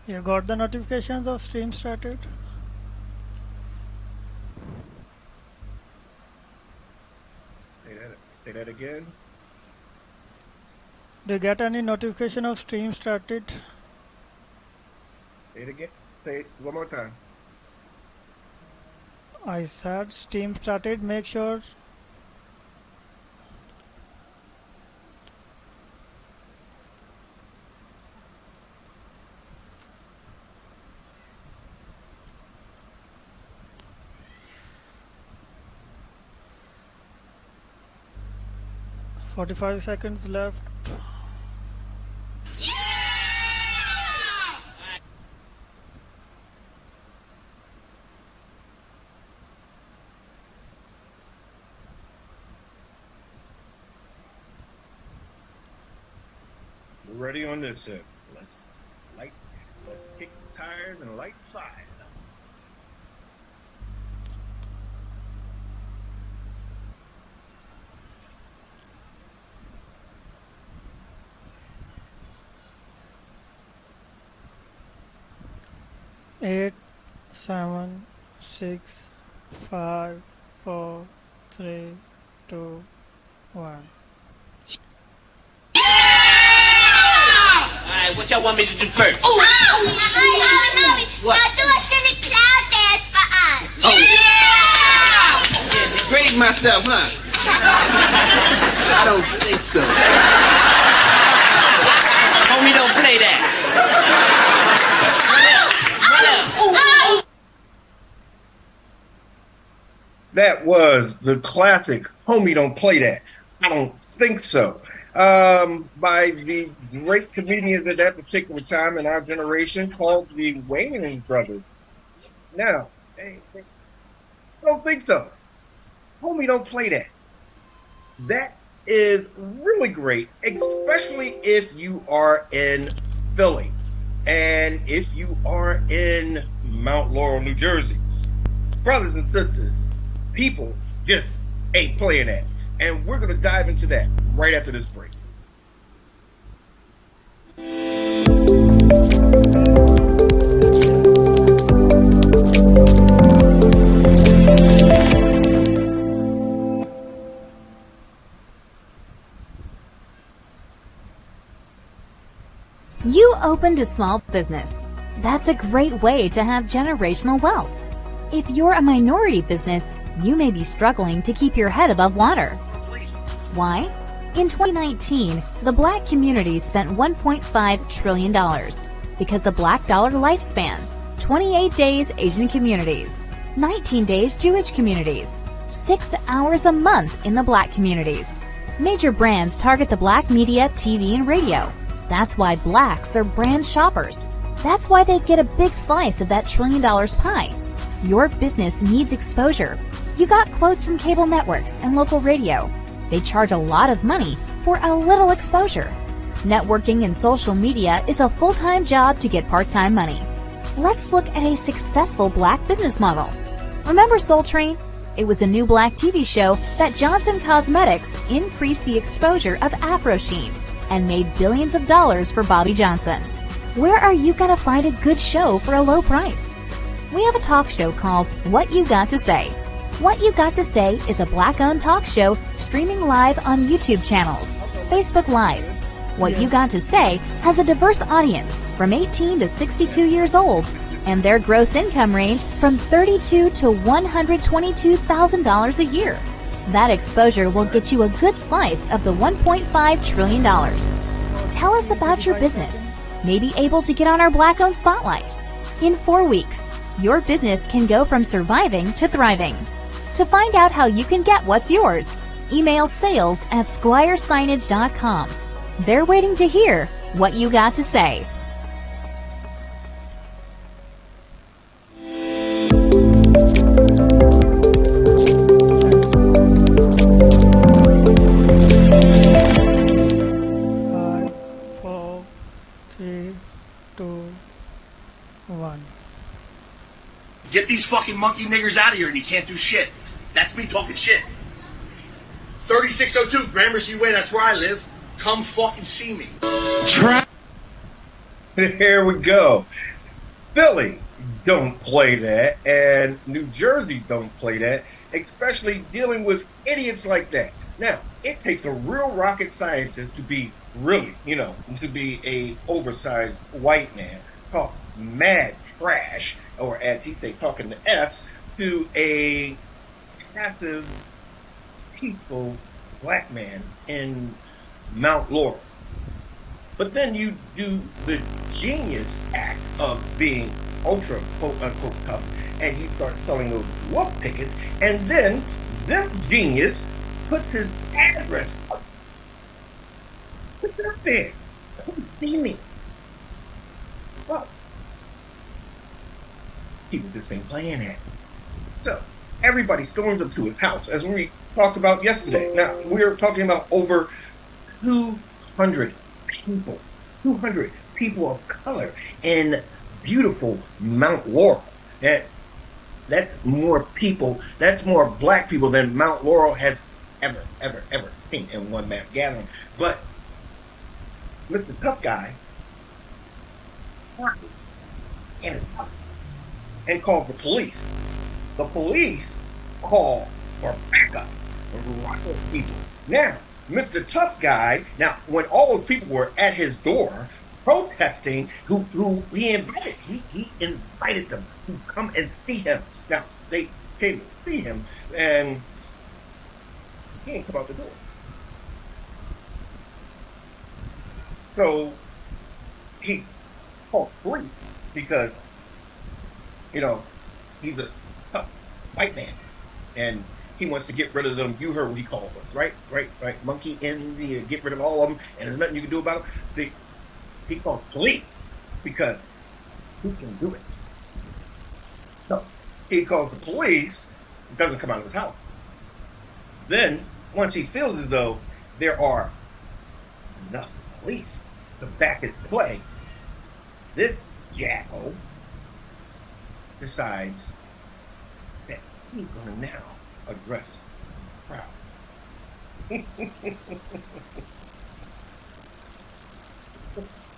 You got the notifications of stream started? Say that again. Do you get any notification of stream started? Say it again. Say it one more time. I said stream started. Make sure. "45 seconds left." We're ready on this end. Let's kick the tires and light the fire. Eight, 7, 6, 5, 4, 3, 2, 1. Alright, what y'all want me to do first? Oh, Mommy, What? now do a silly clown dance for us. Oh. Yeah, degrade myself, huh? I don't think so. Homie, don't play that. What else? That was the classic "Homie, Don't Play That." I don't think so. By the great comedians at that particular time in our generation called the Wayans Brothers. Now, I don't think so. "Homie, Don't Play That." That is really great, especially if you are in Philly and if you are in Mount Laurel, New Jersey. Brothers and sisters, people just ain't playing that. And we're going to dive into that right after this break. You opened a small business. That's a great way to have generational wealth. If you're a minority business, you may be struggling to keep your head above water. Why? In 2019, the black community spent $1.5 trillion because the black dollar lifespan, 28 days Asian communities, 19 days Jewish communities, 6 hours a month in the black communities. Major brands target the black media, TV, and radio. That's why blacks are brand shoppers. That's why they get a big slice of that $1 trillion pie. Your business needs exposure. You got quotes from cable networks and local radio. They charge a lot of money for a little exposure. Networking and social media is a full-time job to get part-time money. Let's look at a successful black business model. Remember Soul Train? It was a new black TV show that Johnson Cosmetics increased the exposure of Afro Sheen and made billions of dollars for Bobby Johnson. Where are you gonna find a good show for a low price? We have a talk show called What You Got to Say. What You Got to Say is a black-owned talk show streaming live on YouTube channels, Facebook Live. What You Got to Say has a diverse audience from 18 to 62 years old, and their gross income range from $32,000 to $122,000 a year. That exposure will get you a good slice of the $1.5 trillion. Tell us about your business. Maybe able to get on our black-owned spotlight. In 4 weeks, your business can go from surviving to thriving. To find out how you can get what's yours, email sales@squiresignage.com. They're waiting to hear what you got to say. Five, 4, 3, 2, 1. Get these fucking monkey niggers out of here and you can't do shit. That's me talking shit. 3602 Gramercy Way, that's where I live. Come fucking see me. Here we go. Philly don't play that, and New Jersey don't play that, especially dealing with idiots like that. Now, it takes a real rocket scientist to be really, to be a oversized white man, talk mad trash, or as he say, talking to F's, to a passive, peaceful black man in Mount Laurel. But then you do the genius act of being ultra quote unquote tough, and you start selling those wolf tickets, and then this genius puts his address up. Puts it up there. Come see me. Well, people just ain't playing that. So everybody storms up to his house, as we talked about yesterday. Now we're talking about over 200 people, 200 people of color in beautiful Mount Laurel. That's more people, that's more black people than Mount Laurel has ever seen in one mass gathering. But Mr. Tough Guy finds in his house and called the police. The police call for backup and rock those people. Now, Mr. Tough Guy, now when all those people were at his door protesting, who he invited, he invited them to come and see him. Now they came to see him, and he ain't come out the door. So he called police because he's a tough white man, and he wants to get rid of them. You heard what he called them, right? Monkey in the get rid of all of them, and there's nothing you can do about them. He called police because who can do it? So he calls the police. Doesn't come out of his house. Then once he feels as though there are enough police to back his play, this jackal decides that he's going to now address the crowd.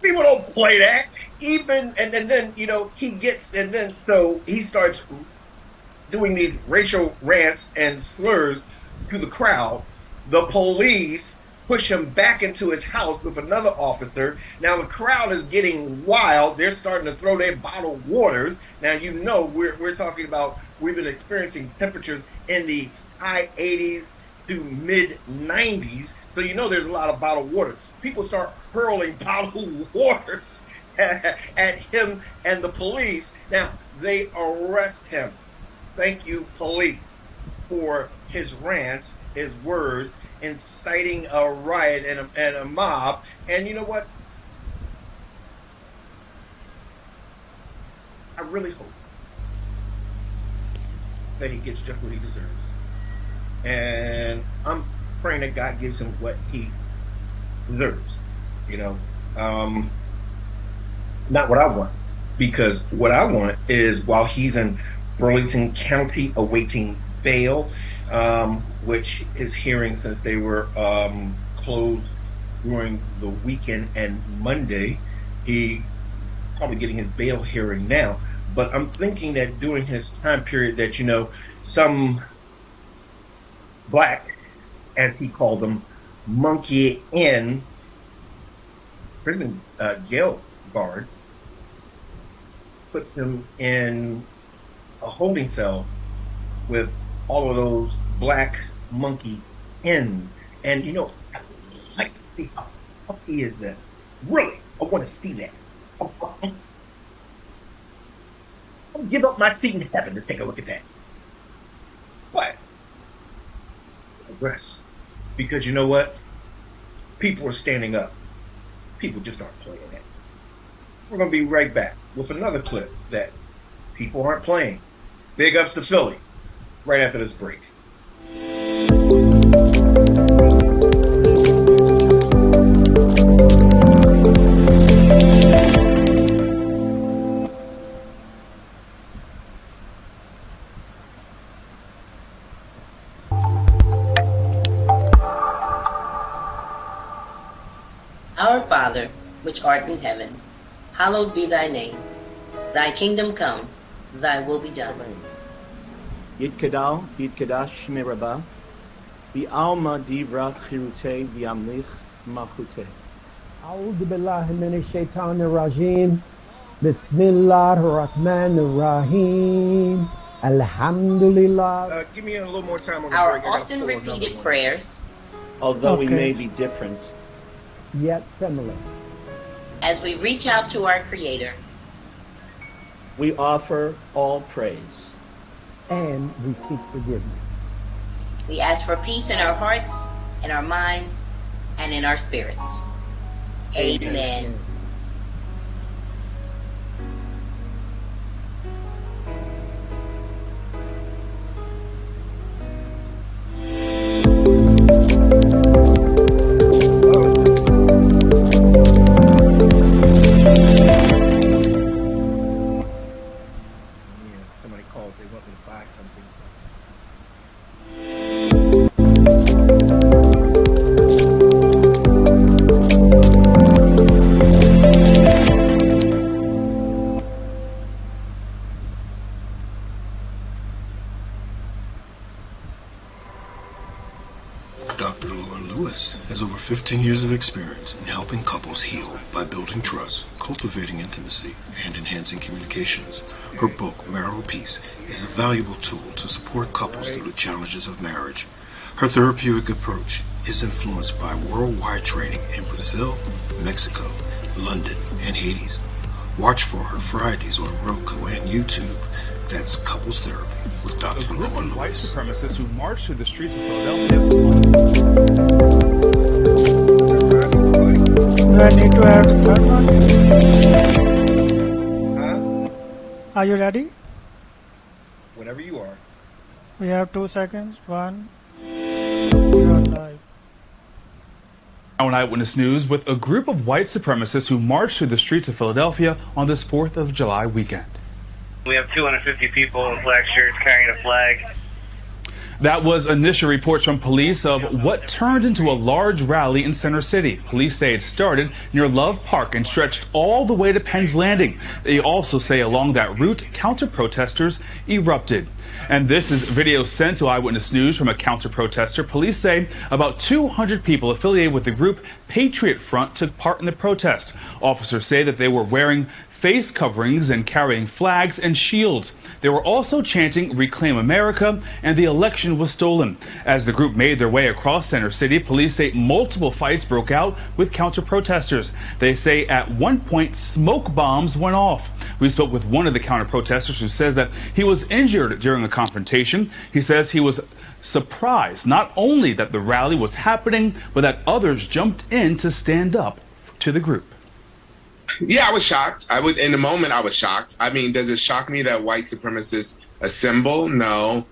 People don't play that. Even and then he gets, and then so he starts doing these racial rants and slurs to the crowd. The police push him back into his house with another officer. Now the crowd is getting wild. They're starting to throw their bottled waters. Now we're talking about, we've been experiencing temperatures in the high 80s to mid 90s. So there's a lot of bottled water. People start hurling bottled waters at him and the police. Now they arrest him. Thank you, police, for his rants, his words, inciting a riot and a mob. And you know what? I really hope that he gets just what he deserves. And I'm praying that God gives him what he deserves. Not what I want. Because what I want is, while he's in Burlington County awaiting bail, which his hearing, since they were closed during the weekend and Monday, he probably getting his bail hearing now. But I'm thinking that during his time period that, some black, as he called them, monkey in prison jail guard, puts him in a holding cell with all of those black monkey hens. And I'd like to see how puffy is that. Really, I want to see that. I'll give up my seat in heaven to take a look at that. But rest, because you know what? People are standing up. People just aren't playing it. We're going to be right back with another clip that people aren't playing. Big ups to Philly right after this break. Our Father, which art in heaven, hallowed be thy name. Thy kingdom come, thy will be done. Yitkedal, Yitkadash Shmirabah, Bi'alma Divra Chirute V'yamlich Malchute. A'udhu billahi minash shaitanir rajim. Bismillahir rahmanir rahim. Alhamdulillah. Give me a little more time on the Our break. I gotta often pull repeated another one. prayers, Although we Okay. may be different, Yet similar. as we reach out to our Creator, we offer all praise. And we seek forgiveness. we ask for peace in our hearts, in our minds, and in our spirits. Amen. Yeah, somebody called. They want me to buy something. Dr. Laura Lewis has over 15 years of experience in helping couples heal by building trust, cultivating intimacy, and enhancing communications. Her book, Marital Peace, is a valuable tool to support couples through the challenges of marriage. Her therapeutic approach is influenced by worldwide training in Brazil, Mexico, London, and Haiti. Watch for her Fridays on Roku and YouTube. That's Couples Therapy with A Dr. group Laura of white Lewis. supremacists who marched through the streets of Philadelphia. Do I need to add the third one? Huh? Are you ready? Whatever you are. We have 2 seconds. 1. You're live. Now on Eyewitness News with a group of white supremacists who marched through the streets of Philadelphia on this 4th of July weekend. We have 250 people in black shirts carrying a flag. That was initial reports from police of what turned into a large rally in Center City. Police say it started near Love Park and stretched all the way to Penn's Landing. They also say along that route, counter-protesters erupted. And this is video sent to Eyewitness News from a counter-protester. Police say about 200 people affiliated with the group Patriot Front took part in the protest. Officers say that they were wearing face coverings and carrying flags and shields. They were also chanting "Reclaim America" and "The election was stolen." As the group made their way across Center City, police say multiple fights broke out with counter-protesters. They say at one point smoke bombs went off. We spoke with one of the counter-protesters who says that he was injured during the confrontation. He says he was surprised not only that the rally was happening, but that others jumped in to stand up to the group. Yeah, I was shocked. In the moment, I was shocked. I mean, does it shock me that white supremacists assemble? No.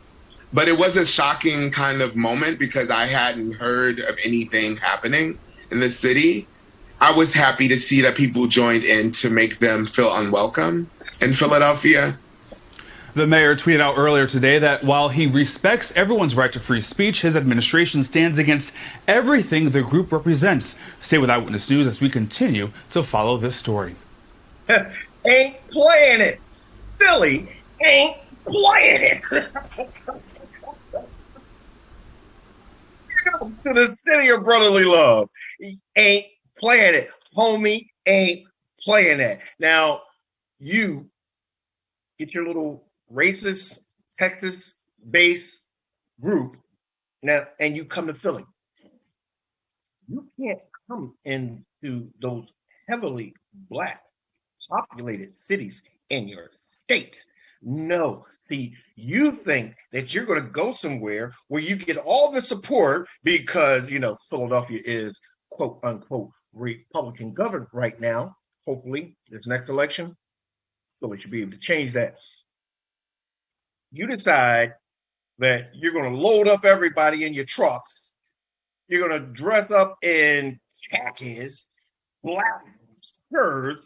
But it was a shocking kind of moment because I hadn't heard of anything happening in the city. I was happy to see that people joined in to make them feel unwelcome in Philadelphia. The mayor tweeted out earlier today that while he respects everyone's right to free speech, his administration stands against everything the group represents. Stay with Eyewitness News as we continue to follow this story. Ain't playing it. Philly ain't playing it. To the city of brotherly love. He ain't playing it. Homie ain't playing it. Now, you get your little racist Texas-based group now, and you come to Philly. You can't come into those heavily black populated cities in your state. No. See, you think that you're going to go somewhere where you get all the support because, Philadelphia is quote unquote Republican governed right now. Hopefully, this next election, Philly should be able to change that. You decide that you're going to load up everybody in your trucks. You're going to dress up in khakis, black shirts,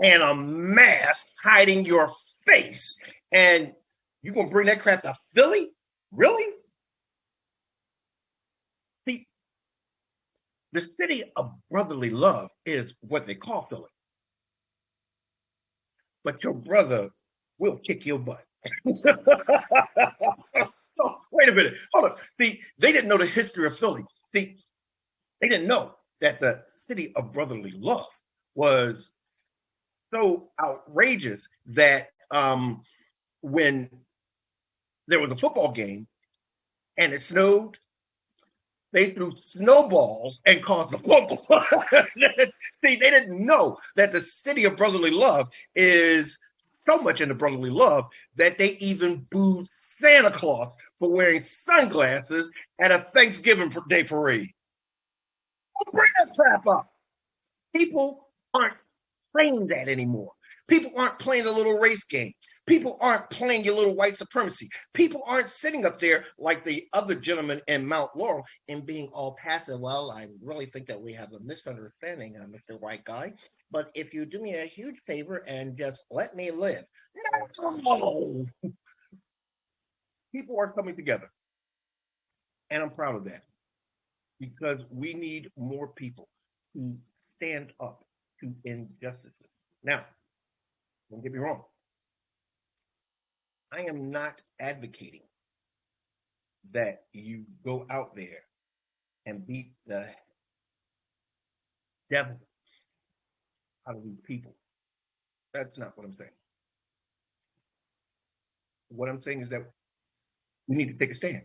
and a mask hiding your face. And you're going to bring that crap to Philly? Really? See, the city of brotherly love is what they call Philly. but your brother will kick your butt. Oh, wait a minute. Hold on. See, they didn't know the history of Philly. See, they didn't know that the city of brotherly love was so outrageous that when there was a football game and it snowed, they threw snowballs and caused a fumble. See, they didn't know that the city of brotherly love is so much into brotherly love that they even booed Santa Claus for wearing sunglasses at a Thanksgiving Day parade. Don't bring that crap up. People aren't playing that anymore. People aren't playing a little race game. People aren't playing your little white supremacy. People aren't sitting up there like the other gentleman in Mount Laurel and being all passive. Well, I really think that we have a misunderstanding, Mr. White Guy. But if you do me a huge favor and just let me live. No. People are coming together. And I'm proud of that. Because we need more people to stand up to injustices. Now, don't get me wrong. I am not advocating that you go out there and beat the devil out of these people. That's not what I'm saying. What I'm saying is that we need to take a stand.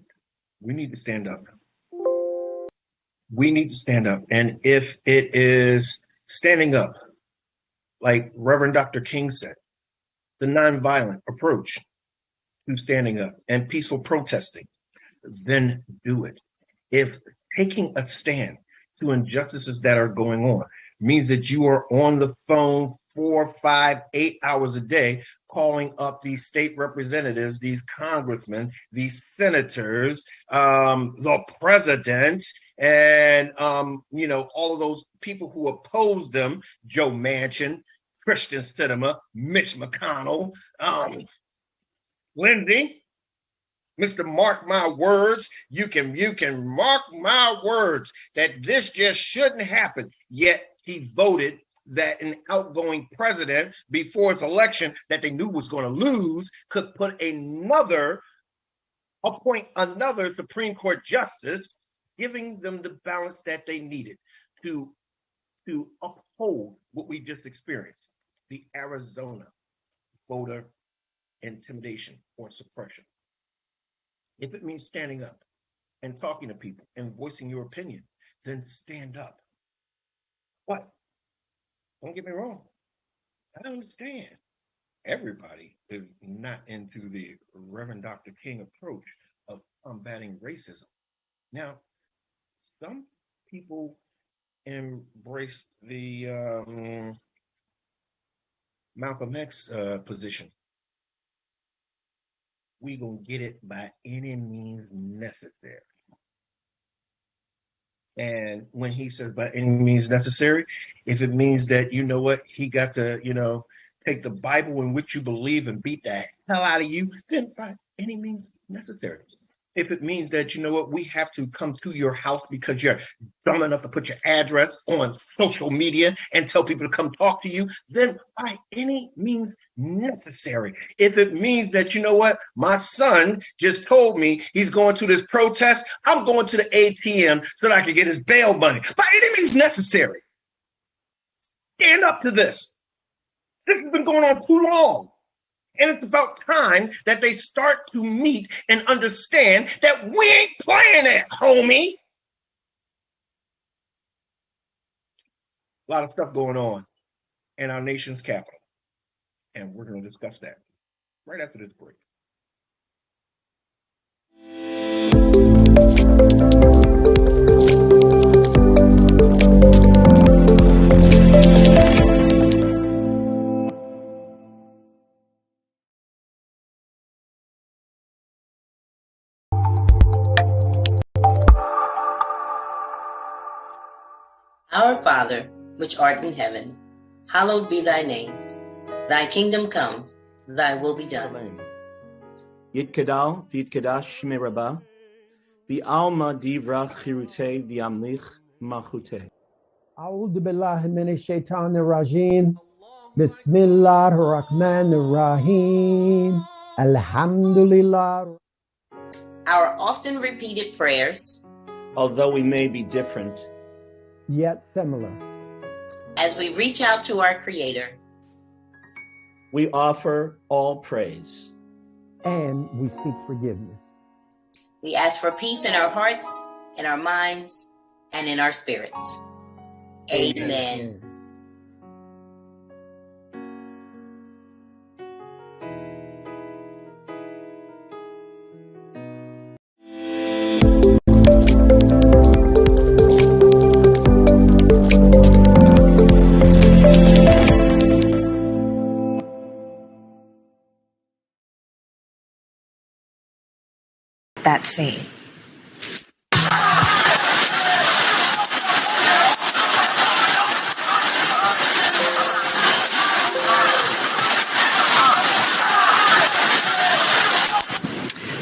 We need to stand up. We need to stand up. And if it is standing up, like Reverend Dr. King said, the nonviolent approach to standing up and peaceful protesting, then do it. If taking a stand to injustices that are going on means that you are on the phone 4, 5, 8 hours a day, calling up these state representatives, these congressmen, these senators, the president, and all of those people who oppose them, Joe Manchin, Christian Sinema, Mitch McConnell, Lindsey, Mr. Mark my words, you can mark my words that this just shouldn't happen. Yet he voted that an outgoing president before his election that they knew was going to lose could appoint another Supreme Court justice, giving them the balance that they needed to uphold what we just experienced, the Arizona voter intimidation or suppression. If it means standing up and talking to people and voicing your opinion, then stand up. What? Don't get me wrong. I understand. Everybody is not into the Reverend Dr. King approach of combating racism. Now, some people embrace the Malcolm X position. We gonna get it by any means necessary. And when he says by any means necessary, if it means that, you know what, he got to, take the Bible in which you believe and beat the hell out of you, then by any means necessary. If it means that, you know what, we have to come to your house because you're dumb enough to put your address on social media and tell people to come talk to you, then by any means necessary. If it means that, you know what, my son just told me he's going to this protest, I'm going to the ATM so that I can get his bail money. By any means necessary. Stand up to this. This has been going on too long. And it's about time that they start to meet and understand that we ain't playing that, homie. A lot of stuff going on in our nation's capital. And we're going to discuss that right after this break. Our Father, which art in heaven, hallowed be thy name. Thy kingdom come, thy will be done. Yitkadal v'yitkadash shmei Rabbah, v'alma divra chirutei v'yamlich malchutei. A'udhu billahi minash shaitanir rajim. Bismillah ar-Rahman ar-Rahim. Alhamdulillah. Our often repeated prayers, although we may be different, yet similar. As we reach out to our Creator, we offer all praise. And we seek forgiveness. We ask for peace in our hearts, in our minds, and in our spirits. Amen. That scene.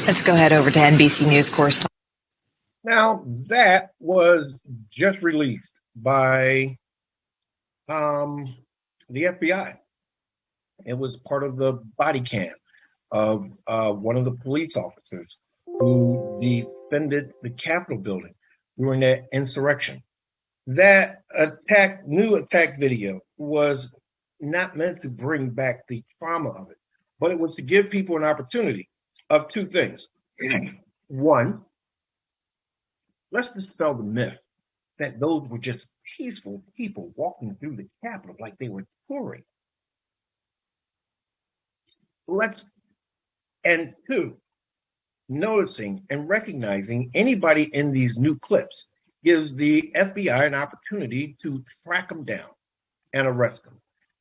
Let's go head over to NBC News correspondent. Now, that was just released by the FBI. It was part of the body cam of one of the police officers who defended the Capitol building during that insurrection. That new attack video was not meant to bring back the trauma of it, but it was to give people an opportunity of two things. One, let's dispel the myth that those were just peaceful people walking through the Capitol like they were touring. And two, noticing and recognizing anybody in these new clips gives the FBI an opportunity to track them down and arrest them.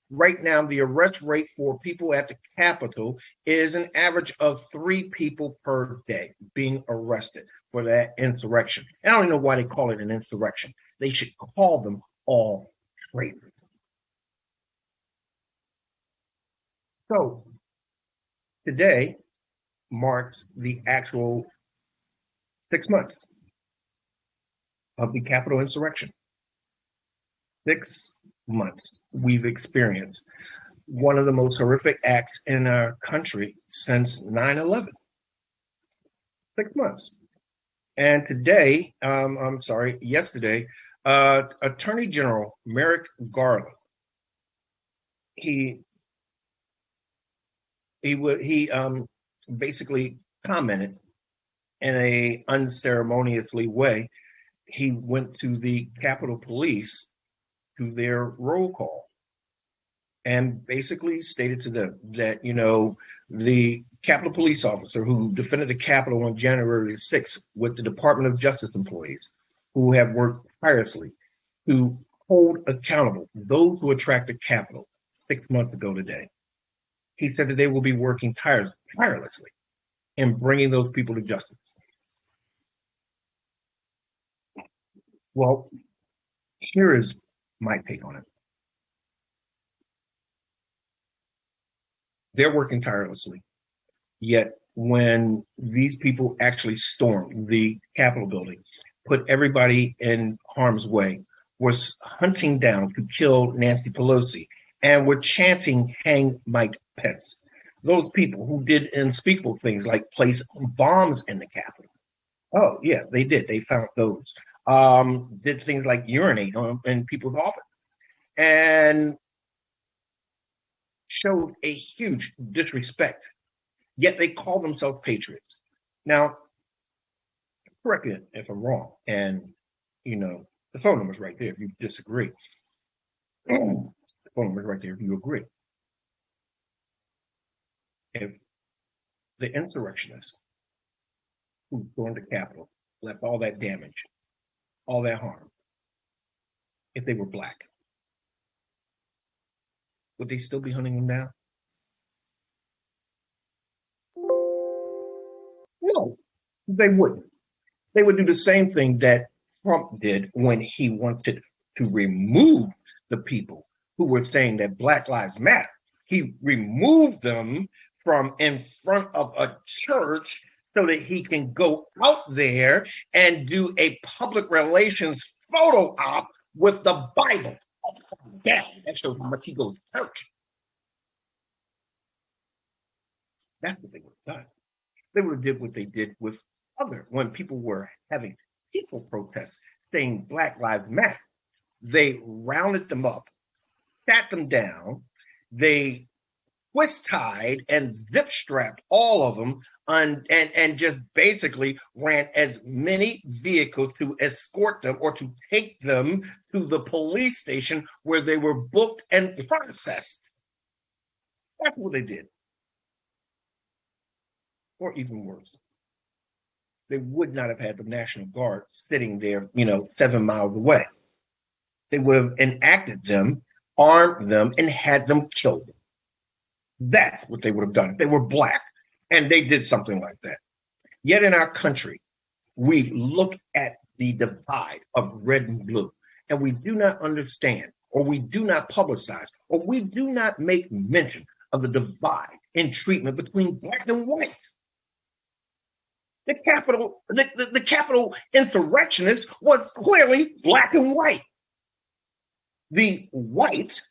Right now, the arrest rate for people at the Capitol is an average of 3 people per day being arrested for that insurrection. And I don't know why they call it an insurrection. They should call them all traitors. So today marks the actual 6 months of the Capitol insurrection. 6 months we've experienced one of the most horrific acts in our country since 9/11. 6 months. And today, yesterday, Attorney General Merrick Garland, he basically commented in a unceremoniously way. He went to the Capitol Police to their roll call and basically stated to them that, the Capitol Police officer who defended the Capitol on January 6th with the Department of Justice employees who have worked tirelessly to hold accountable those who attacked the Capitol 6 months ago today. He said that they will be working tirelessly in bringing those people to justice. Well, here is my take on it. They're working tirelessly, yet when these people actually stormed the Capitol building, put everybody in harm's way, was hunting down to kill Nancy Pelosi, and were chanting, "Hang Mike Pence." Those people who did unspeakable things like place bombs in the Capitol. Oh, yeah, they did. They found those. Did things like urinate in people's office and showed a huge disrespect, yet they call themselves patriots. Now, correct me if I'm wrong, and the phone number's right there if you disagree. The phone number's right there if you agree. If the insurrectionists who stormed the Capitol left all that damage, all that harm, if they were Black, would they still be hunting them down? No, they wouldn't. They would do the same thing that Trump did when he wanted to remove the people who were saying that Black Lives Matter. He removed them from in front of a church so that he can go out there and do a public relations photo op with the Bible. That shows how much he goes to church. That's what they would have done. They would have did what they did with when people were having peaceful protests saying Black Lives Matter. They rounded them up, sat them down, they twist-tied and zip-strapped all of them and just basically ran as many vehicles to escort them or to take them to the police station where they were booked and processed. That's what they did. Or even worse, they would not have had the National Guard sitting there, 7 miles away. They would have enacted them, armed them, and had them killed. That's what they would have done if they were Black and they did something like that. Yet in our country, we look at the divide of red and blue, and we do not understand, or we do not publicize, or we do not make mention of the divide in treatment between Black and white. The Capitol insurrectionist was clearly Black and white. The white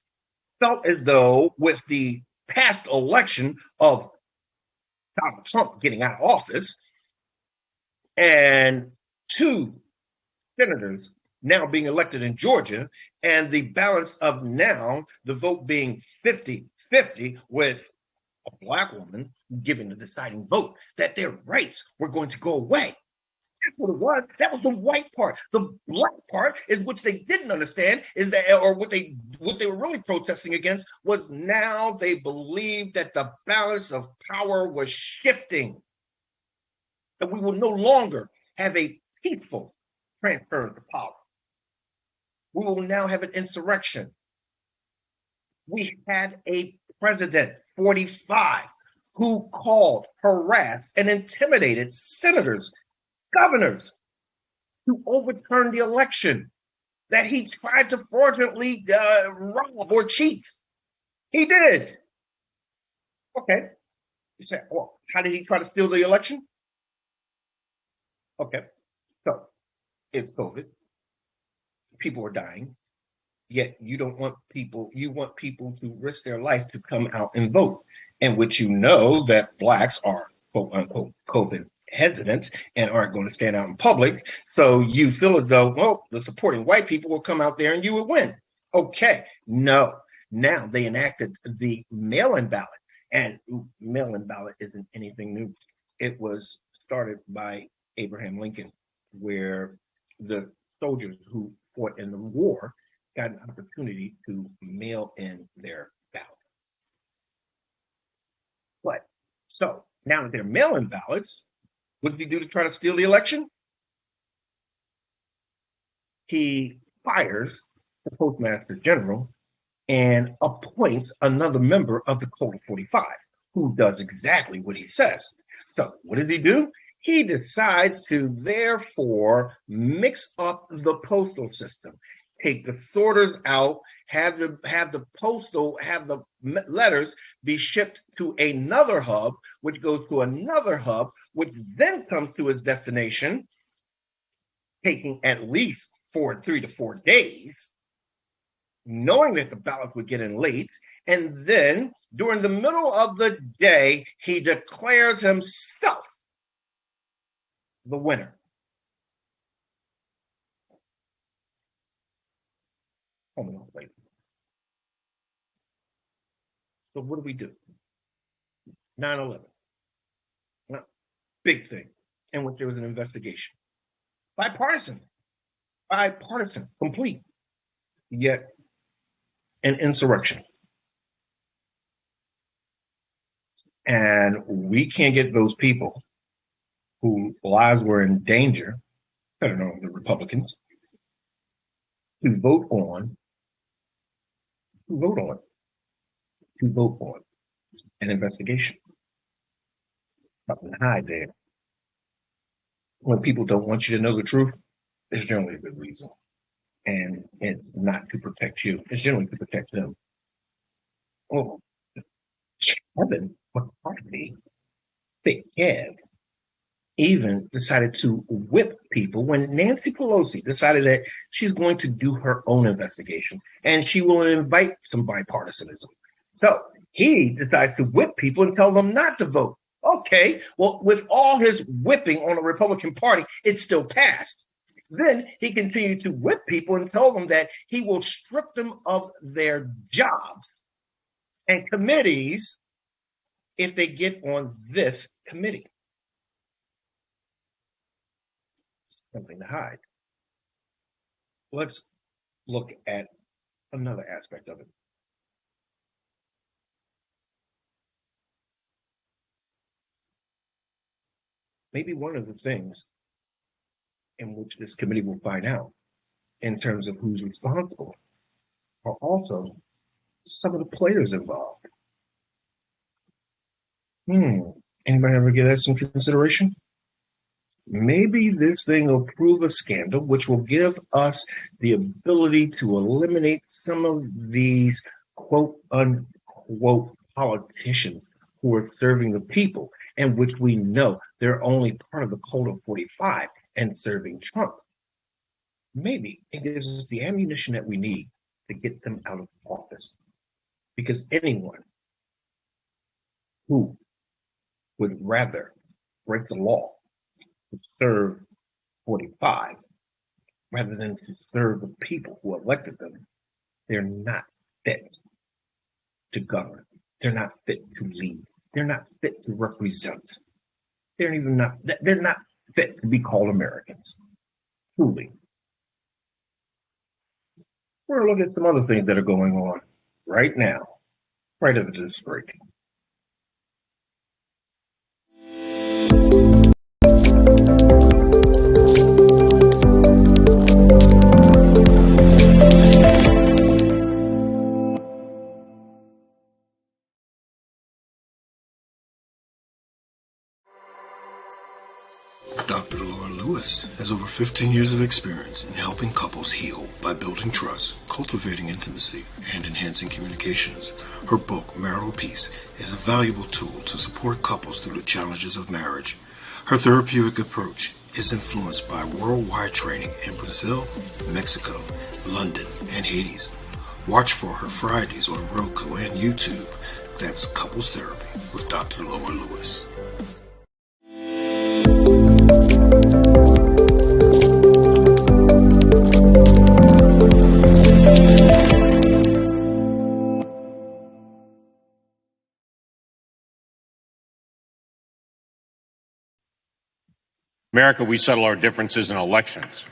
felt as though with the past election of Donald Trump getting out of office and 2 senators now being elected in Georgia, and the balance of now the vote being 50-50 with a Black woman giving the deciding vote, that their rights were going to go away. That's what it was. That was the white part. The Black part is which they didn't understand is that, or what they were really protesting against was now they believed that the balance of power was shifting. That we will no longer have a peaceful transfer of power. We will now have an insurrection. We had a president, 45, who called, harassed, and intimidated senators, governors to overturn the election, that he tried to fraudulently rob or cheat. He did. Okay. You say, well, how did he try to steal the election? Okay. So it's COVID. People are dying. Yet you don't want people, you want people to risk their life to come out and vote, in which that Blacks are, quote unquote, COVID hesitant and aren't going to stand out in public. So you feel as though, well, the supporting white people will come out there and you would win. Okay. No. Now they enacted the mail-in ballot, and mail-in ballot isn't anything new. It was started by Abraham Lincoln, where the soldiers who fought in the war got an opportunity to mail in their ballot. But so now that they're mail-in ballots, what did he do to try to steal the election? He fires the Postmaster General and appoints another member of the Code of 45 who does exactly what he says. So what does he do? He decides to therefore mix up the postal system. Take the sorters out, have the letters be shipped to another hub, which goes to another hub, which then comes to its destination, taking at least 3 to 4 days, knowing that the ballot would get in late. And then during the middle of the day, he declares himself the winner. So what do? 9/11. Big thing. In which there was an investigation. Bipartisan, complete. Yet an insurrection. And we can't get those people whose lives were in danger, I don't know, the Republicans, to vote on an investigation. Nothing to hide there. When people don't want you to know the truth, there's generally a good reason. And it's not to protect you. It's generally to protect them. Oh, Kevin McCarthy, Big Kev, even decided to whip people when Nancy Pelosi decided that she's going to do her own investigation and she will invite some bipartisanism. So he decides to whip people and tell them not to vote Okay, well, with all his whipping on the Republican Party, it still passed. Then he continued to whip people and tell them that he will strip them of their jobs and committees if they get on this committee. Something to hide. Let's look at another aspect of it. Maybe one of the things in which this committee will find out in terms of who's responsible are also some of the players involved. Anybody ever give that some consideration? Maybe this thing will prove a scandal, which will give us the ability to eliminate some of these quote unquote politicians who are serving the people, and which we know they're only part of the cult of 45 and serving Trump. Maybe it gives us the ammunition that we need to get them out of office. Because anyone who would rather break the law to serve 45 rather than to serve the people who elected them, they're not fit to govern. They're not fit to lead. They're not fit to represent. They're not fit to be called Americans. Truly. We're going to look at some other things that are going on right now, right after this break. Dr. Laura Lewis has over 15 years of experience in helping couples heal by building trust, cultivating intimacy, and enhancing communications. Her book, Marital Peace, is a valuable tool to support couples through the challenges of marriage. Her therapeutic approach is influenced by worldwide training in Brazil, Mexico, London, and Hades. Watch for her Fridays on Roku and YouTube. That's Couples Therapy with Dr. Laura Lewis. America, we settle our differences in elections.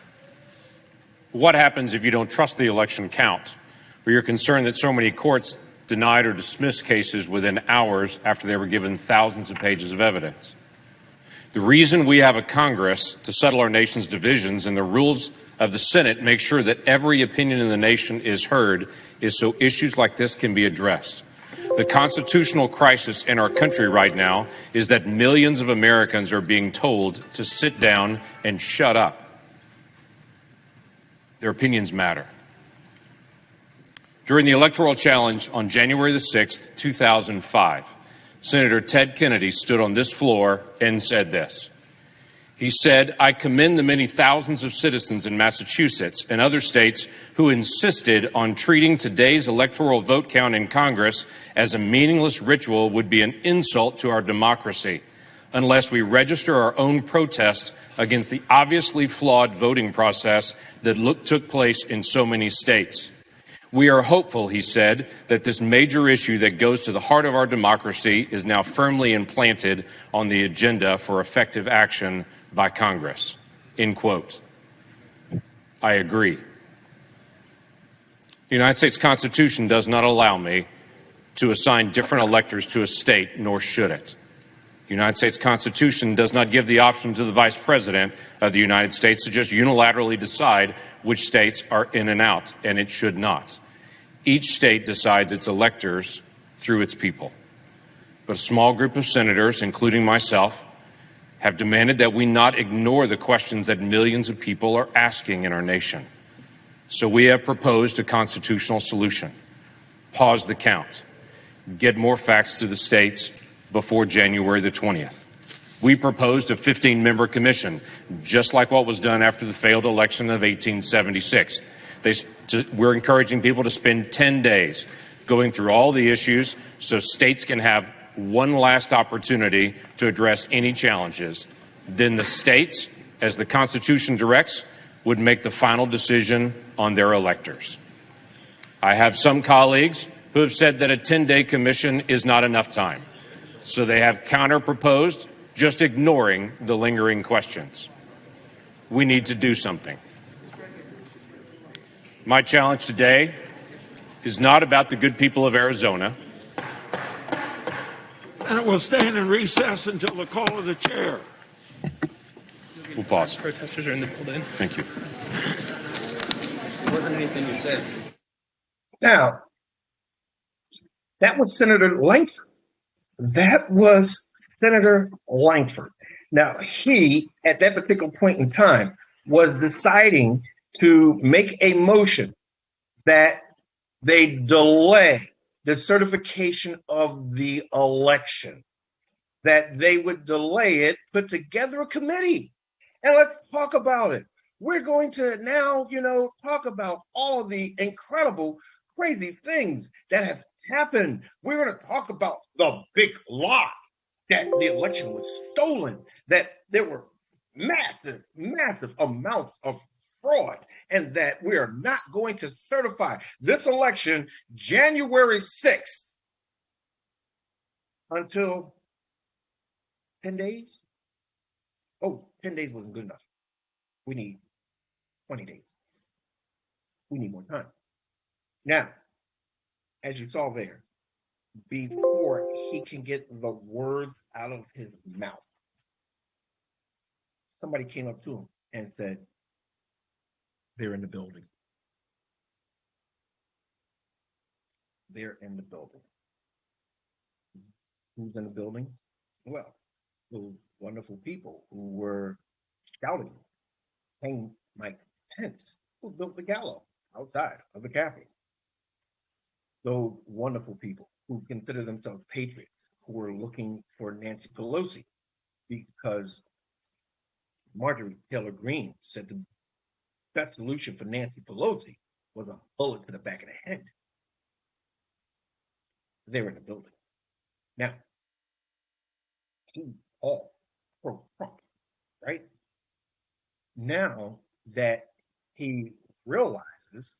What happens if you don't trust the election count, or you're concerned that so many courts denied or dismissed cases within hours after they were given thousands of pages of evidence? The reason we have a Congress to settle our nation's divisions and the rules of the Senate make sure that every opinion in the nation is heard is so issues like this can be addressed. The constitutional crisis in our country right now is that millions of Americans are being told to sit down and shut up. Their opinions matter. During the electoral challenge on January the 6th, 2005, Senator Ted Kennedy stood on this floor and said this. He said, "I commend the many thousands of citizens in Massachusetts and other states who insisted on treating today's electoral vote count in Congress as a meaningless ritual would be an insult to our democracy unless we register our own protest against the obviously flawed voting process that took place in so many states. We are hopeful," he said, "that this major issue that goes to the heart of our democracy is now firmly implanted on the agenda for effective action by Congress." End quote. I agree. The United States Constitution does not allow me to assign different electors to a state, nor should it. The United States Constitution does not give the option to the Vice President of the United States to just unilaterally decide which states are in and out, and it should not. Each state decides its electors through its people. But a small group of senators, including myself, have demanded that we not ignore the questions that millions of people are asking in our nation. So we have proposed a constitutional solution. Pause the count. Get more facts to the states before January the 20th. We proposed a 15-member commission, just like what was done after the failed election of 1876. We're encouraging people to spend 10 days going through all the issues so states can have one last opportunity to address any challenges, then the states, as the Constitution directs, would make the final decision on their electors. I have some colleagues who have said that a 10-day commission is not enough time, so they have counter-proposed just ignoring the lingering questions. We need to do something. My challenge today is not about the good people of Arizona. And it will stand in recess until the call of the chair. We'll pause. Protesters are in the building. Thank you. There wasn't anything you said. Now, that was Senator Langford. That was Senator Langford. Now, he, at that particular point in time, was deciding to make a motion that they delay the certification of the election, that they would delay it, put together a committee, and let's talk about it. We're going to now, talk about all of the incredible, crazy things that have happened. We're going to talk about the big lie that the election was stolen, that there were massive amounts of fraud, and that we are not going to certify this election January 6th until 10 days. Oh, 10 days wasn't good enough. We need 20 days. We need more time. Now, as you saw there, before he can get the words out of his mouth, somebody came up to him and said, "They're in the building. They're in the building." Who's in the building? Well, those wonderful people who were shouting, "Hang Mike Pence," who built the gallows outside of the Capitol. Those wonderful people who consider themselves patriots, who were looking for Nancy Pelosi because Marjorie Taylor Greene said the best solution for Nancy Pelosi was a bullet to the back of the head. They're in the building. Now, he's all pro-Trump, right? Now that he realizes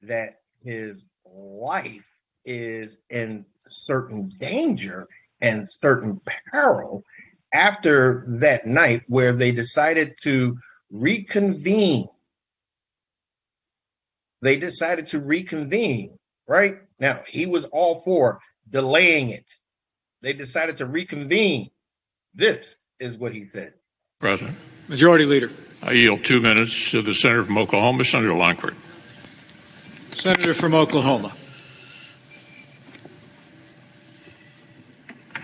that his life is in certain danger and certain peril after that night where they decided to reconvene. They decided to reconvene, right? Now, he was all for delaying it. They decided to reconvene. This is what he said. President. Majority Leader. I yield 2 minutes to the Senator from Oklahoma, Senator Langford. Senator from Oklahoma.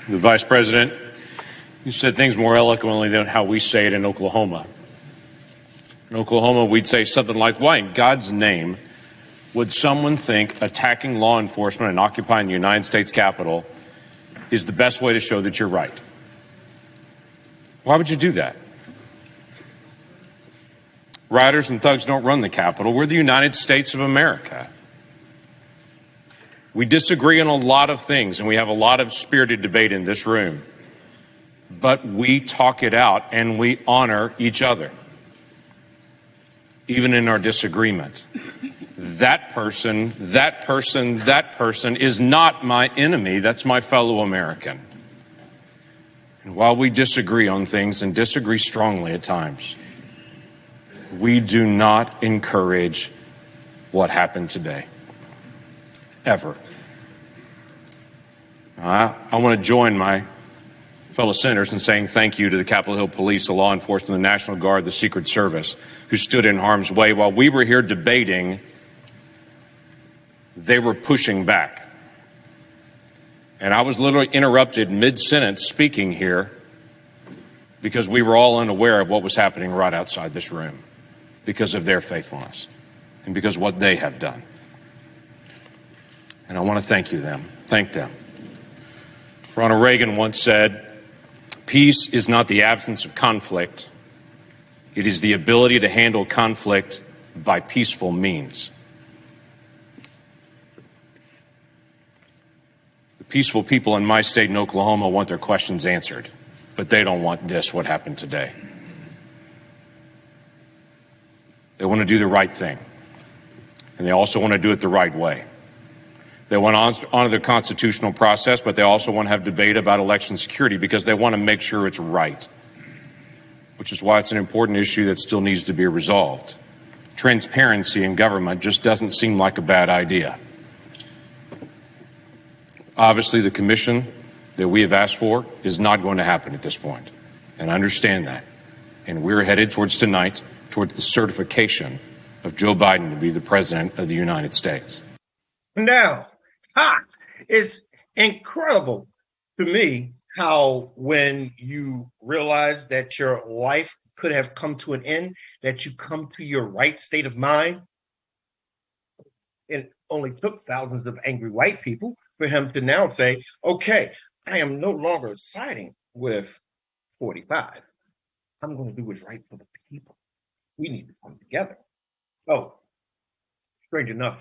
The Vice President, you said things more eloquently than how we say it in Oklahoma. In Oklahoma, we'd say something like, why in God's name would someone think attacking law enforcement and occupying the United States Capitol is the best way to show that you're right? Why would you do that? Rioters and thugs don't run the Capitol. We're the United States of America. We disagree on a lot of things, and we have a lot of spirited debate in this room. But we talk it out, and we honor each other, even in our disagreement. That person is not my enemy. That's my fellow American. And while we disagree on things and disagree strongly at times, we do not encourage what happened today, ever. I want to join my fellow senators in saying thank you to the Capitol Hill Police, the law enforcement, the National Guard, the Secret Service, who stood in harm's way. While we were here debating, they were pushing back. And I was literally interrupted mid-sentence speaking here because we were all unaware of what was happening right outside this room because of their faithfulness and because of what they have done. And I want to thank them. Ronald Reagan once said, "Peace is not the absence of conflict. It is the ability to handle conflict by peaceful means." The peaceful people in my state in Oklahoma want their questions answered, but they don't want this, what happened today. They want to do the right thing, and they also want to do it the right way. They want to honor the constitutional process, but they also want to have debate about election security because they want to make sure it's right, which is why it's an important issue that still needs to be resolved. Transparency in government just doesn't seem like a bad idea. Obviously, the commission that we have asked for is not going to happen at this point, and I understand that. And we're headed towards tonight, towards the certification of Joe Biden to be the president of the United States. Now, it's incredible to me how when you realize that your life could have come to an end, that you come to your right state of mind. It only took thousands of angry white people for him to now say, okay, I am no longer siding with 45. I'm going to do what's right for the people. We need to come together. Oh, strange enough,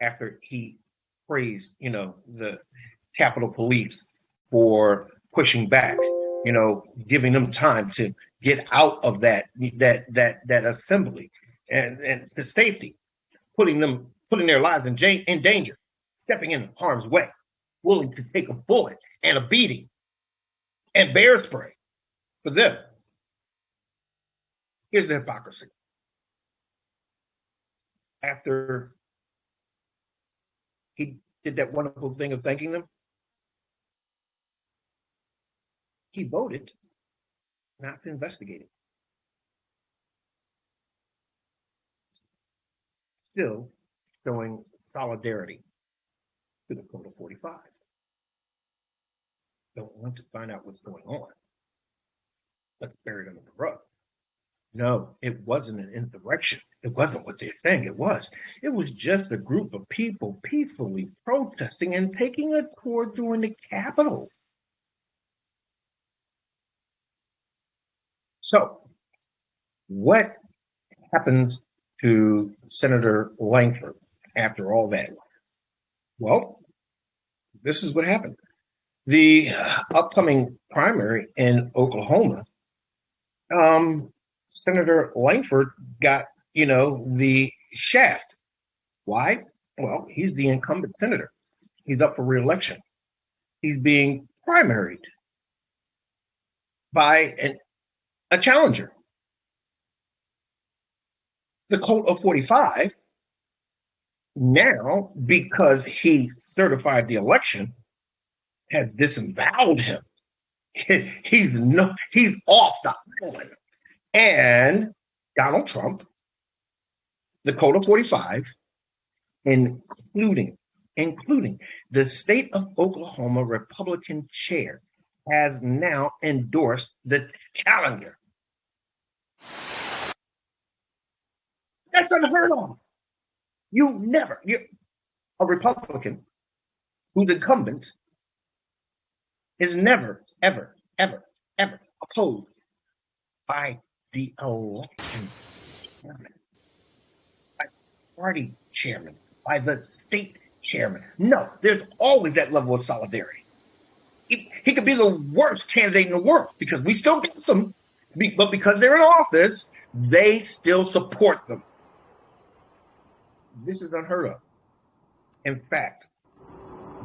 after he praised, the Capitol Police for pushing back, giving them time to get out of that assembly and to safety, putting their lives in danger, stepping in harm's way, willing to take a bullet and a beating and bear spray for them. Here's the hypocrisy. After he did that wonderful thing of thanking them, he voted not to investigate it. Still showing solidarity to the Code of 45. Don't want to find out what's going on. Let's bury it under the rug. No, it wasn't an insurrection. It wasn't what they're saying it was. It was just a group of people peacefully protesting and taking a tour during the Capitol. So, what happens to Senator Lankford after all that? Well, this is what happened. The upcoming primary in Oklahoma, Senator Lankford got, the shaft. Why? Well, he's the incumbent senator. He's up for re-election. He's being primaried by a challenger. The Code of 45 now, because he certified the election, has disavowed him. He's off the island. And Donald Trump, the Code of 45, including the state of Oklahoma Republican chair, has now endorsed the challenger. That's unheard of. A Republican who's incumbent is never, ever, ever, ever opposed by the election chairman, by the party chairman, by the state chairman. No, there's always that level of solidarity. He could be the worst candidate in the world because we still get them, but because they're in office, they still support them. This is unheard of. In fact,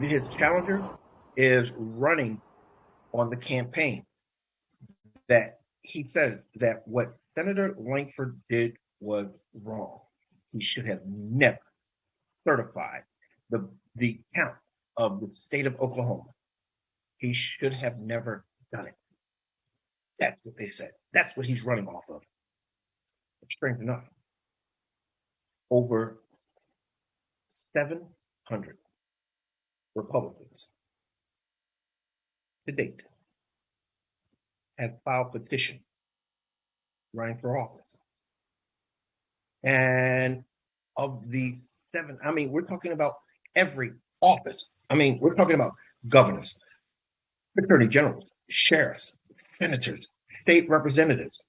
his challenger is running on the campaign that he says that what Senator Lankford did was wrong. He should have never certified the count of the state of Oklahoma. He should have never done it. That's what they said. That's what he's running off of. Strange enough, over 700 Republicans to date have filed petition running for office. And of the we're talking about every office. We're talking about governors, attorney generals, sheriffs, senators, state representatives,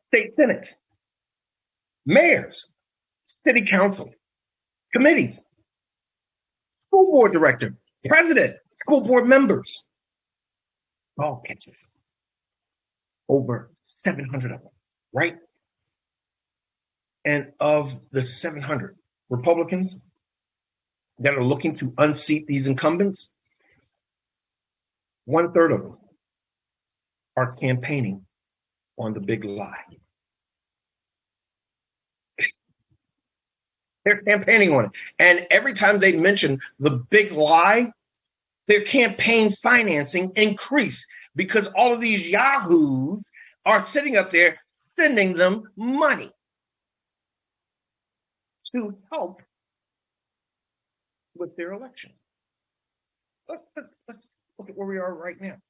state senate, mayors, city council, committees, school board director, President, school board members, ball catchers, over 700 of them, right? And of the 700 Republicans that are looking to unseat these incumbents, 1/3 of them are campaigning on the big lie. They're campaigning on it. And every time they mention the big lie, their campaign financing increase because all of these yahoos are sitting up there sending them money to help with their election. Let's look at where we are right now.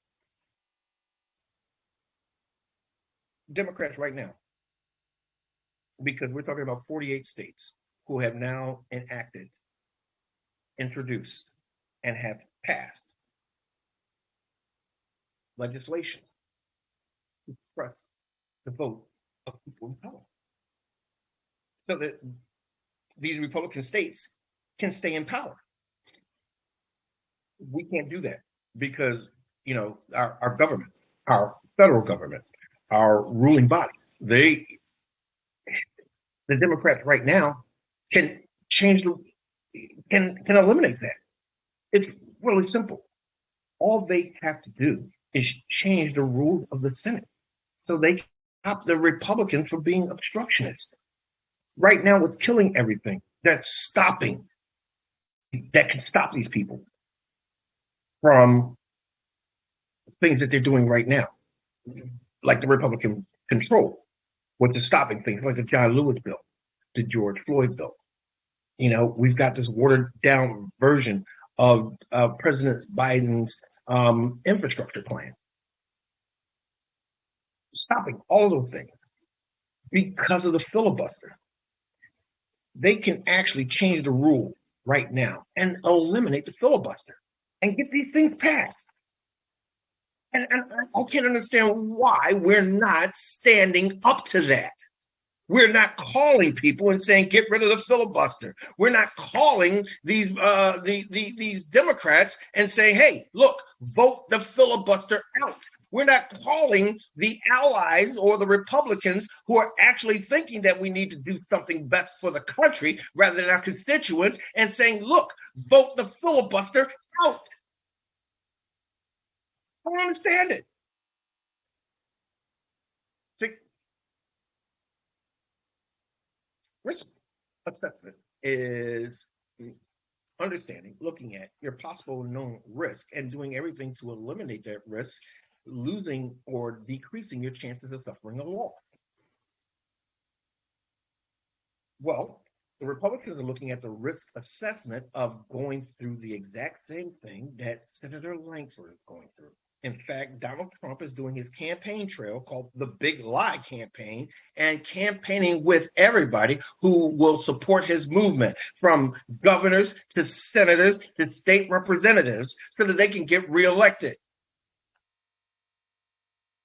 Democrats right now, because we're talking about 48 states who have now enacted, introduced, and have passed legislation to suppress the vote of people in color, so that these Republican states can stay in power. We can't do that because, you know, our government, our federal government, our ruling bodies, the Democrats right now can change can eliminate that. It's really simple. All they have to do is change the rules of the Senate so they can stop the Republicans from being obstructionists. Right now, with killing everything that can stop these people from things that they're doing right now, like the Republican control, which is stopping things like the John Lewis bill, the George Floyd bill. You know, we've got this watered down version of President Biden's infrastructure plan. Stopping all of those things because of the filibuster. They can actually change the rules right now and eliminate the filibuster and get these things passed. And I can't understand why we're not standing up to that. We're not calling people and saying, get rid of the filibuster. We're not calling these Democrats and saying, hey, look, vote the filibuster out. We're not calling the allies or the Republicans who are actually thinking that we need to do something best for the country rather than our constituents and saying, look, vote the filibuster out. I don't understand it. Risk assessment is understanding, looking at your possible known risk and doing everything to eliminate that risk, losing or decreasing your chances of suffering a loss. Well, the Republicans are looking at the risk assessment of going through the exact same thing that Senator Lankford is going through. In fact, Donald Trump is doing his campaign trail called the Big Lie campaign and campaigning with everybody who will support his movement, from governors to senators to state representatives, so that they can get reelected.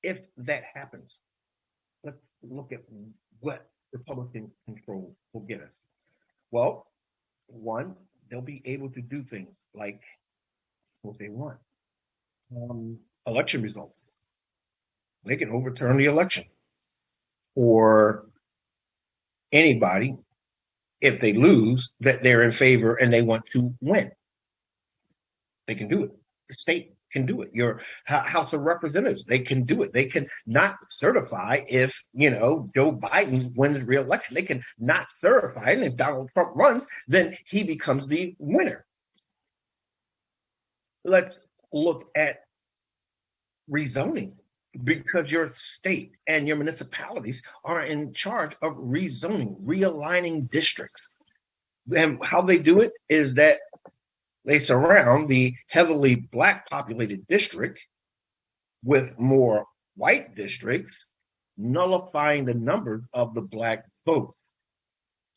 If that happens, let's look at what Republican control will get us. Well, one, they'll be able to do things like what they want. Election results. They can overturn the election for anybody if they lose that they're in favor and they want to win. They can do it. The state can do it. Your House of Representatives, they can do it. They can not certify if, you know, Joe Biden wins re-election. They can not certify it. And if Donald Trump runs, then he becomes the winner. Let's look at rezoning, because your state and your municipalities are in charge of rezoning, realigning districts. And how they do it is that they surround the heavily Black populated district with more white districts, nullifying the numbers of the Black vote,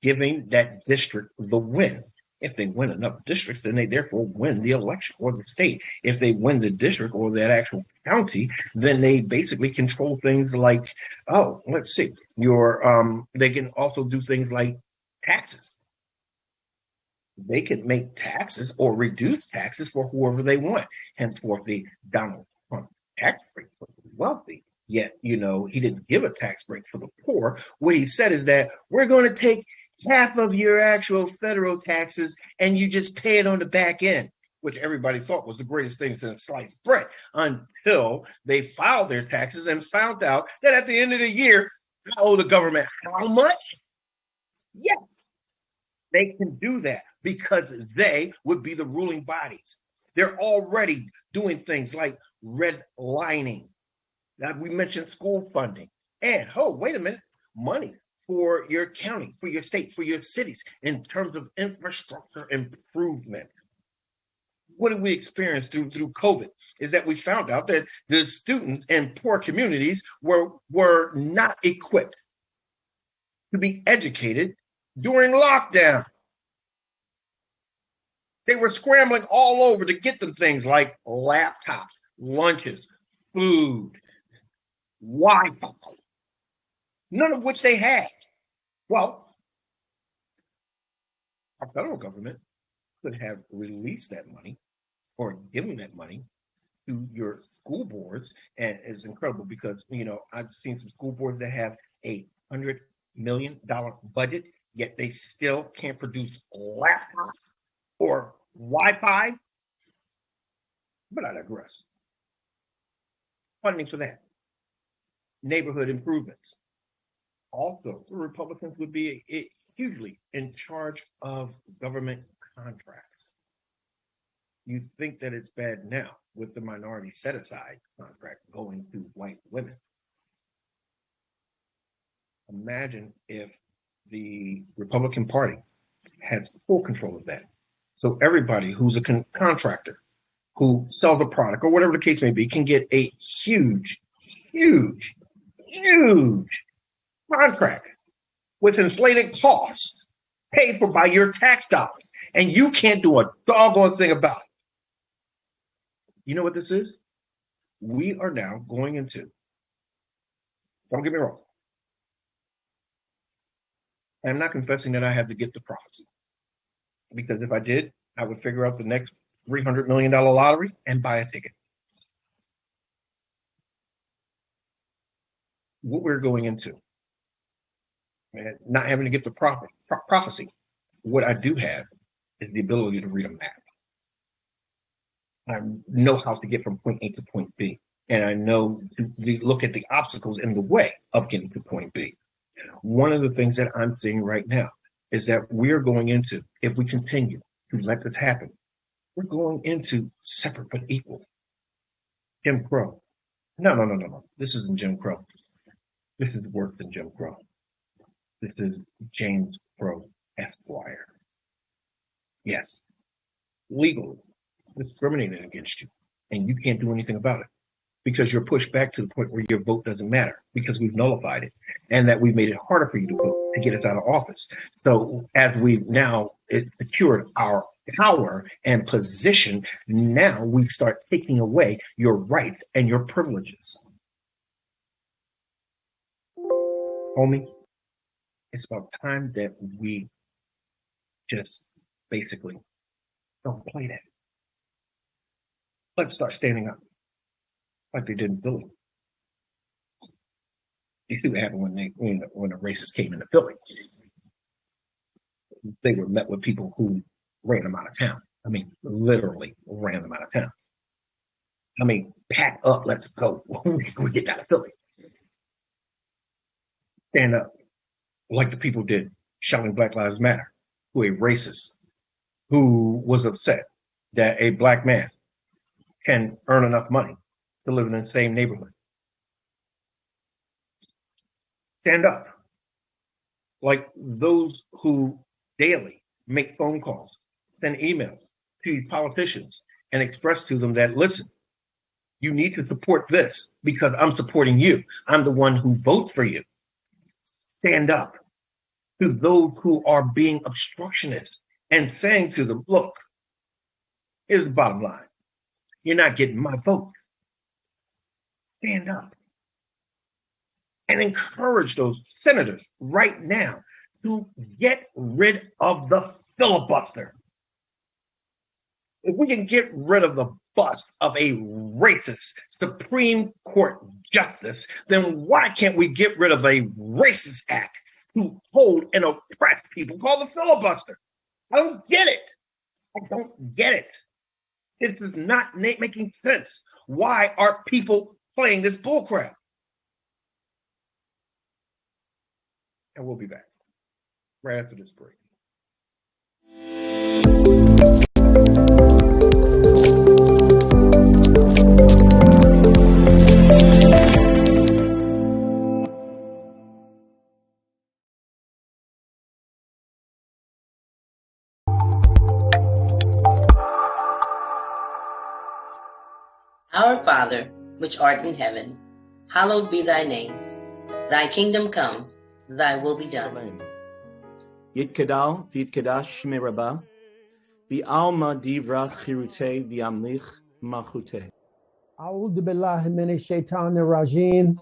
giving that district the win. If they win enough districts, then they therefore win the election or the state. If they win the district or that actual county, then they basically control things like, oh, let's see, they can also do things like taxes. they can make taxes or reduce taxes for whoever they want. Henceforth, the Donald Trump tax break for the wealthy. Yet, he didn't give a tax break for the poor. What he said is that we're going to take half of your actual federal taxes and you just pay it on the back end, which everybody thought was the greatest thing since sliced bread, until they filed their taxes and found out that at the end of the year, I owe the government how much? Yes, they can do that because they would be the ruling bodies. They're already doing things like redlining. Now, we mentioned school funding. And, wait a minute, money for your county, for your state, for your cities in terms of infrastructure improvement. What did we experience through COVID is that we found out that the students in poor communities were not equipped to be educated during lockdown. They were scrambling all over to get them things like laptops, lunches, food, Wi-Fi, none of which they had. Well, our federal government could have released that money or given that money to your school boards. And it's incredible because, I've seen some school boards that have $100 million budget, yet they still can't produce laptops or Wi-Fi. But I digress. Funding for that. Neighborhood improvements. Also, the Republicans would be hugely in charge of government contracts. You think that it's bad now with the minority set-aside contract going to white women. Imagine if the Republican Party has full control of that. So everybody who's a contractor, who sells a product or whatever the case may be, can get a huge contract with inflated costs paid for by your tax dollars, and you can't do a doggone thing about it. You know what this is? We are now going into, don't get me wrong, I'm not confessing that I have the gift of prophecy, because if I did, I would figure out the next $300 million lottery and buy a ticket. What we're going into, and not having to get the prophecy, what I do have is the ability to read a map. I know how to get from point A to point B, and I know to look at the obstacles in the way of getting to point B. One of the things that I'm seeing right now is that we're going into, if we continue to let this happen, we're going into separate but equal. Jim Crow. No. This isn't Jim Crow. This is worse than Jim Crow. This is James Crow Esquire. Yes, legally discriminating against you, and you can't do anything about it because you're pushed back to the point where your vote doesn't matter because we've nullified it, and that we've made it harder for you to vote to get us out of office. So as we've now secured our power and position, now we start taking away your rights and your privileges. Homie, it's about time that we just basically don't play that. Let's start standing up like they did in Philly. You see what happened when the racists came into Philly. They were met with people who ran them out of town. I mean, literally ran them out of town. I mean, pack up, let's go. We get out of Philly. Stand up like the people did shouting Black Lives Matter to a racist who was upset that a black man can earn enough money to live in the same neighborhood. Stand up like those who daily make phone calls, send emails to these politicians and express to them that, listen, you need to support this because I'm supporting you. I'm the one who votes for you. Stand up to those who are being obstructionists and saying to them, look, here's the bottom line. You're not getting my vote. Stand up and encourage those senators right now to get rid of the filibuster. If we can get rid of the bust of a racist Supreme Court justice, then why can't we get rid of a racist act to hold and oppress people called the filibuster? I don't get it. I don't get it. This is not making sense. Why are people playing this bullcrap? And we'll be back right after this break. Our Father, which art in heaven, hallowed be thy name. Thy kingdom come, thy will be done. Yitkadal v'yitkadash shmei Rabbah, v'alma divra chirutei v'yamlich malchutei. A'udhu billahi minash shaitanir rajim.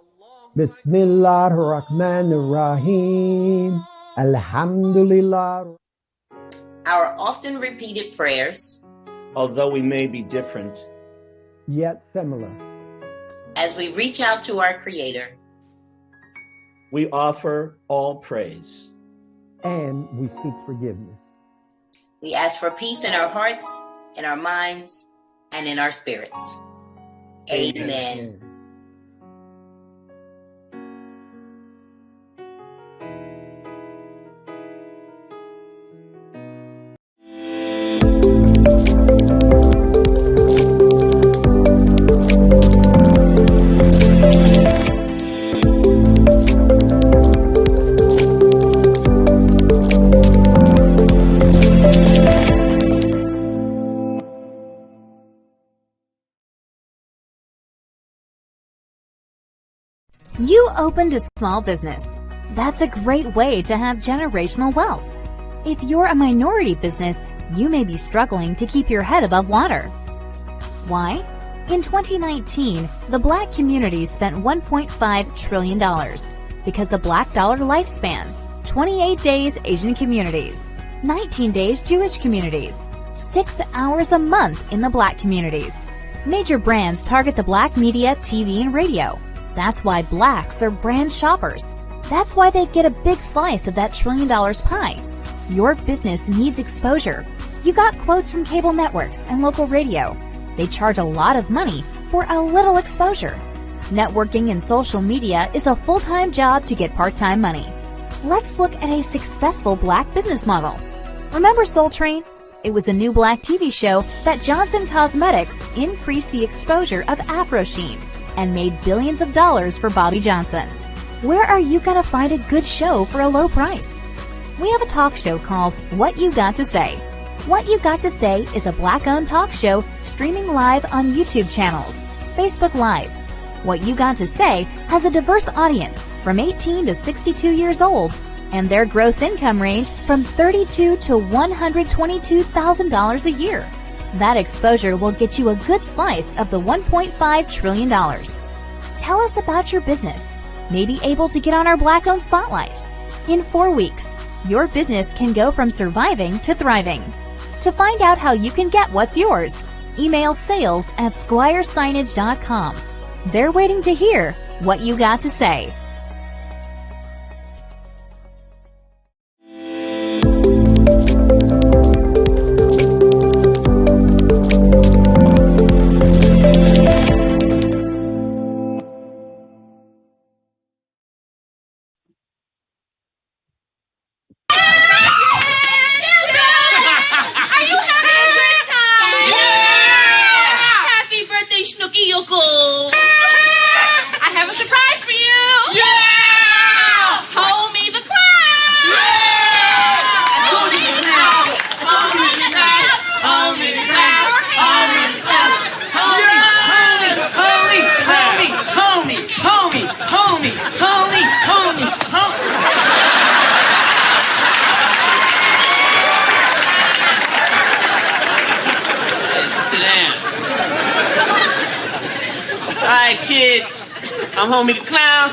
Bismillahir rahmanir rahim. Alhamdulillah. Our often repeated prayers, Although we may be different, yet similar. As we reach out to our Creator, we offer all praise. And we seek forgiveness. we ask for peace in our hearts, in our minds, and in our spirits. Amen. You opened a small business. That's a great way to have generational wealth. If you're a minority business, you may be struggling to keep your head above water. Why? In 2019, the Black community spent $1.5 trillion because the Black dollar lifespan, 28 days Asian communities, 19 days Jewish communities, 6 hours a month in the Black communities. Major brands target the Black media, TV, and radio. That's why Blacks are brand shoppers. That's why they get a big slice of that $1 trillion pie. Your business needs exposure. You got quotes from cable networks and local radio. They charge a lot of money for a little exposure. Networking and social media is a full-time job to get part-time money. Let's look at a successful Black business model. Remember Soul Train? It was a new Black TV show that Johnson Cosmetics increased the exposure of Afro Sheen and made billions of dollars for Bobby Johnson. Where are you going to find a good show for a low price? We have a talk show called What You Got to Say. What You Got to Say is a Black-owned talk show streaming live on YouTube channels, Facebook Live. What You Got to Say has a diverse audience from 18 to 62 years old, and their gross income range from $32,000 to $122,000 a year. That exposure will get you a good slice of the $1.5 trillion. Tell us about your business. Maybe able to get on our Black-owned spotlight. In 4 weeks, your business can go from surviving to thriving. To find out how you can get what's yours, email sales@squiresignage.com. They're waiting to hear what you got to say. Snooki Yoko. I have a surprise for you. Yeah! Hold me the clown. Yeah! Hold me the clown. Hold me the clown. Hold me the clown. Hold me the clown. Hold me. Hold me. Hold me. Hold me. Hold me. Hold me. Hold me. Sit down. All right, kids. I'm Homie the Clown.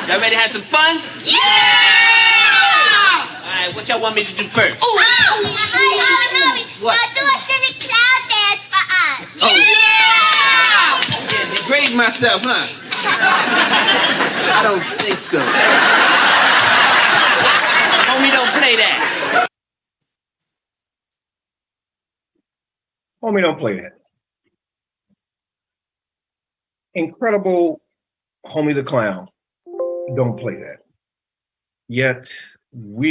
Y'all ready to have some fun? Yeah! All right, what y'all want me to do first? Oh, Homie. What? Do a silly degrade myself, huh? I don't think so. Homie, don't play that. Homie, don't play that. Incredible Homie the Clown. Don't play that. Yet we